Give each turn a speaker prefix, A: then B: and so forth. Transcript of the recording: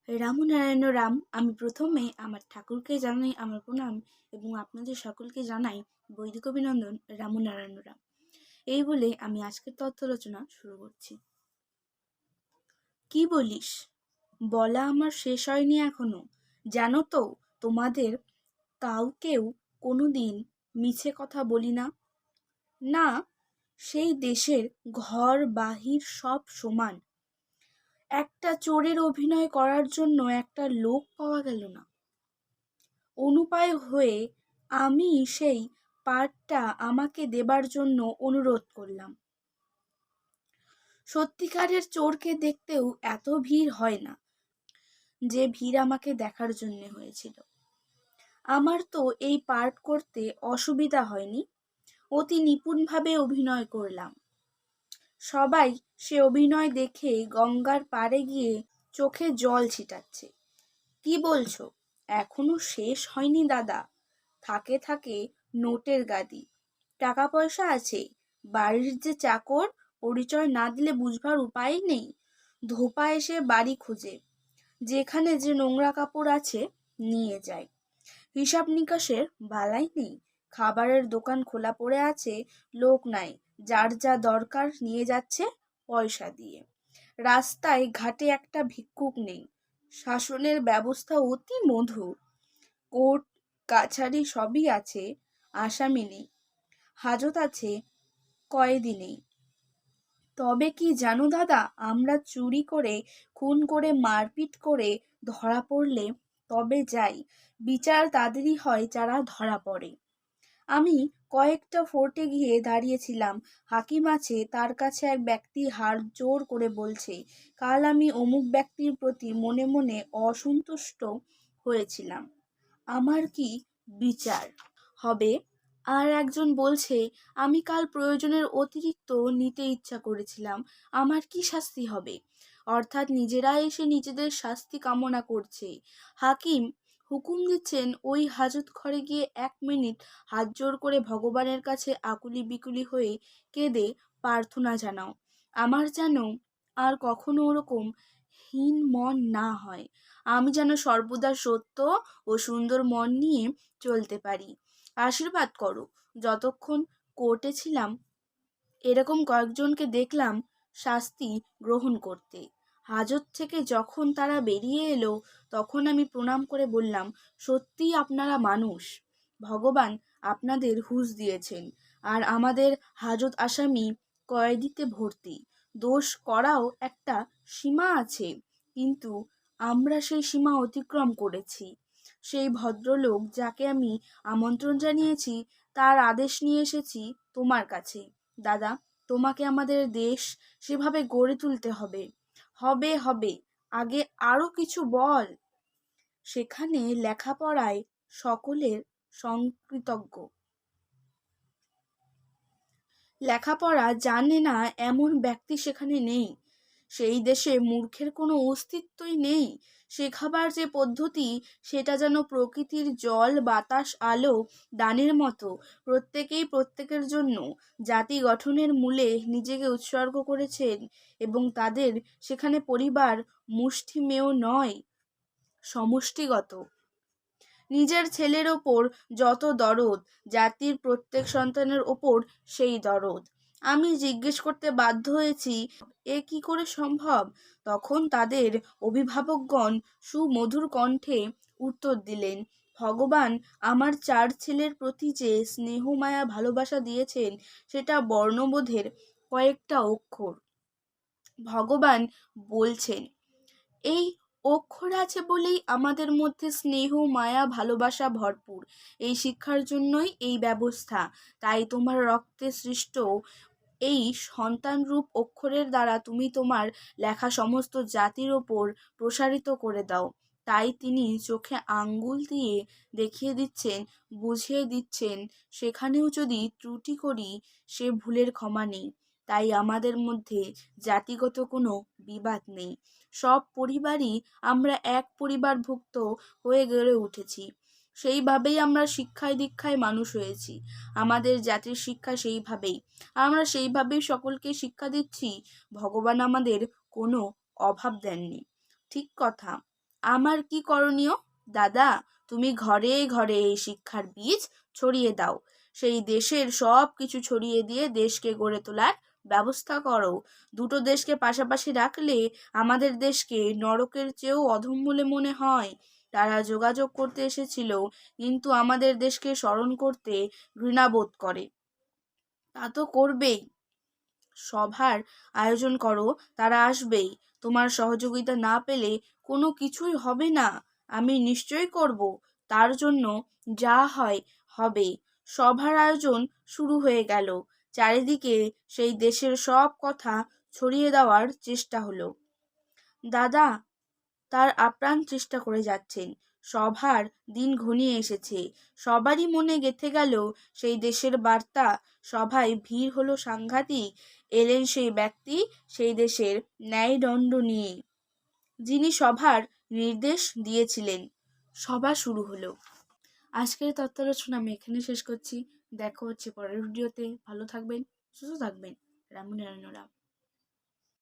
A: রামনারায়ণ রাম। আমি প্রথমে আমার ঠাকুরকে জানাই আমার প্রণাম এবং আপনাদের সকলকে জানাই বৈদিক অভিনন্দন। রামনারায়ণ রাম এই বলে আমি আজকের তথ্য রচনা শুরু করছি। কি বলিস? বলা আমার শেষ হয়নি এখনো। জানো তো, তোমাদের কাউকেও কোনোদিন মিছে কথা বলি না। না, সেই দেশের ঘর বাহির সব সমান। একটা চোরের অভিনয় করার জন্য একটা লোক পাওয়া গেল না। অনুপায় হয়ে আমি সেই পার্টটা আমাকে দেবার জন্য অনুরোধ করলাম। সত্যিকারের চোরকে দেখতেও এত ভিড় হয় না যে ভিড় আমাকে দেখার জন্য হয়েছিল। আমার তো এই পার্ট করতে অসুবিধা হয়নি, অতি নিপুণভাবে অভিনয় করলাম। সবাই সে অভিনয় দেখে গঙ্গার পাড়ে গিয়ে চোখে জল ছিটাচ্ছে। কি বলছো? এখনো শেষ হয়নি দাদা। থাকে থাকে নোটের গাদি। টাকা পয়সা আছে, বাড়ির যে চাকর, পরিচয় না দিলে বুঝবার উপায় নেই। ধোপা এসে বাড়ি খুঁজে, যেখানে যে নোংরা কাপড় আছে নিয়ে যায়। হিসাব নিকাশের বালাই নেই। খাবারের দোকান খোলা পড়ে আছে, লোক নাই। যার যা দরকার নিয়ে যাচ্ছে পয়সা দিয়ে। রাস্তায় ঘাটে একটা ভিক্ষুক নেই। শাসনের ব্যবস্থা অতি মধুর। কোর্ট কাছারি সবই আছে, আসামি নেই। হাজত আছে, কয়েদি নেই। তবে কি জানো দাদা, আমরা চুরি করে, খুন করে, মারপিট করে ধরা পড়লে তবে যাই, বিচার তাদেরই হয় যারা ধরা পড়ে। আমি কয়েকটা ফোর্টে গিয়ে দাঁড়িয়েছিলাম। হাকিম আছে, তার কাছে এক ব্যক্তি হাড় জোড় করে বলছে, কাল আমি অমুক ব্যক্তির প্রতি মনে মনে অসন্তুষ্ট হয়েছিলাম, আমার কি বিচার হবে? আর একজন বলছে, আমি কাল প্রয়োজনের অতিরিক্ত নিতে ইচ্ছা করেছিলাম, আমার কি শাস্তি হবে? অর্থাৎ নিজেরা এসে নিজেদের শাস্তি কামনা করছে। হাকিম হুকুম দিচ্ছেন, ওই হাজত ঘরে গিয়ে 1 মিনিট হাত জোড় করে ভগবানের কাছে আকুলি বিকুলি হয়ে কেঁদে প্রার্থনা জানাও, আমার যেন আর কখনো ওরকম হীন মন না হয়। আমি যেন সর্বদা সত্য ও সুন্দর মন নিয়ে চলতে পারি। আশীর্বাদ করো। যতক্ষণ কোর্টে ছিলাম এরকম কয়েকজনকে দেখলাম শাস্তি গ্রহণ করতে। হাজত থেকে যখন তারা বেরিয়ে এলো তখন আমি প্রণাম করে বললাম, সত্যিই আপনারা মানুষ। ভগবান আপনাদের হুঁশ দিয়েছেন। আর আমাদের হাজত আসামি কয়েদিতে ভর্তি। দোষ করাও একটা সীমা আছে, কিন্তু আমরা সেই সীমা অতিক্রম করেছি। সেই ভদ্রলোক যাকে আমি আমন্ত্রণ জানিয়েছি তার আদেশ নিয়ে এসেছি তোমার কাছে। দাদা, তোমাকে আমাদের দেশ সেভাবে গড়ে তুলতে হবে। হবে হবে, আগে আরো কিছু বল। সেখানে লেখাপড়ায় সকলের সংকৃতজ্ঞ। লেখাপড়া জানে না এমন ব্যক্তি সেখানে নেই। সেই দেশে মূর্খের কোনো অস্তিত্বই নেই। শেখাবার যে পদ্ধতি, সেটা যেন প্রকৃতির জল বাতাস আলো দানের মতো প্রত্যেকেই প্রত্যেকের জন্য জাতি গঠনের মূলে নিজেকে উৎসর্গ করেছেন, এবং তাদের সেখানে পরিবার মুষ্টিমেয় নয়, সমষ্টিগত। নিজের ছেলের ওপর যত দরদ, জাতির প্রত্যেক সন্তানের ওপর সেই দরদ। আমি জিজ্ঞেস করতে বাধ্য হয়েছি, এ কি করে সম্ভব? তখন তাদের অভিভাবকগণ সুমধুর কণ্ঠে উত্তর দিলেন, ভগবান আমার 4 ছেলের প্রতি যে স্নেহ মায়া ভালোবাসা দিয়েছেন সেটা বর্ণবোধের কয়েকটা অক্ষর। ভগবান বলছেন, এই অক্ষর আছে বলেই আমাদের মধ্যে স্নেহ মায়া ভালোবাসা ভরপুর। এই শিক্ষার জন্যই এই ব্যবস্থা। তাই তোমার রক্তে সৃষ্ট এই সন্তানরূপ অক্ষরের দ্বারা তুমি তোমার লেখা সমস্ত জাতির ওপর প্রসারিত করে দাও। তাই তিনি চোখে আঙ্গুল দিয়ে দেখিয়ে দিচ্ছেন, বুঝিয়ে দিচ্ছেন, সেখানেও যদি ত্রুটি করি সে ভুলের ক্ষমা নেই। তাই আমাদের মধ্যে জাতিগত কোনো বিবাদ নেই। সব পরিবারই আমরা এক পরিবারভুক্ত হয়ে গড়ে উঠেছি। সেইভাবেই আমরা শিক্ষায় দীক্ষায় মানুষ হয়েছি। আমাদের জাতির শিক্ষা সেইভাবেই। আমরা সেইভাবেই সকলকে শিক্ষা দিচ্ছি। ভগবান আমাদের কোনো অভাব দেননি। ঠিক কথা। আমার কি করণীয়? দাদা, তুমি ঘরে ঘরে এই শিক্ষার বীজ ছড়িয়ে দাও। সেই দেশের সব কিছু ছড়িয়ে দিয়ে দেশকে গড়ে তোলার ব্যবস্থা করো। দুটো দেশকে পাশাপাশি রাখলে আমাদের দেশকে নরকের চেয়েও অধম বলে মনে হয়। তারা যোগাযোগ করতে এসেছিল, কিন্তু আমাদের দেশকে স্মরণ করতে ঘৃণাবোধ করে। তা তো করবেই। সভার আয়োজন করো, তারা আসবেই। তোমার সহযোগিতা না পেলে কোনো কিছুই হবে না। আমি নিশ্চয়ই করব। তার জন্য যা হয় হবে। সভার আয়োজন শুরু হয়ে গেল। চারিদিকে সেই দেশের সব কথা ছড়িয়ে দেওয়ার চেষ্টা হলো। দাদা তার আপ্রাণ চেষ্টা করে যাচ্ছেন। সভার দিন ঘনিয়ে এসেছে। সবারই মনে গেঁথে গেল সেই দেশের বার্তা। সভায় ভিড় হলো সাংঘাতিক। এলেন সেই ব্যক্তি, সেই দেশের ন্যায়দণ্ড নিয়ে, যিনি সভার নির্দেশ দিয়েছিলেন। সভা শুরু হলো। আজকের তথ্যালোচনা আমি এখানে শেষ করছি। দেখা হচ্ছে পরের ভিডিওতে। ভালো থাকবেন, সুস্থ থাকবেন। রামু নারায়ণ রাম।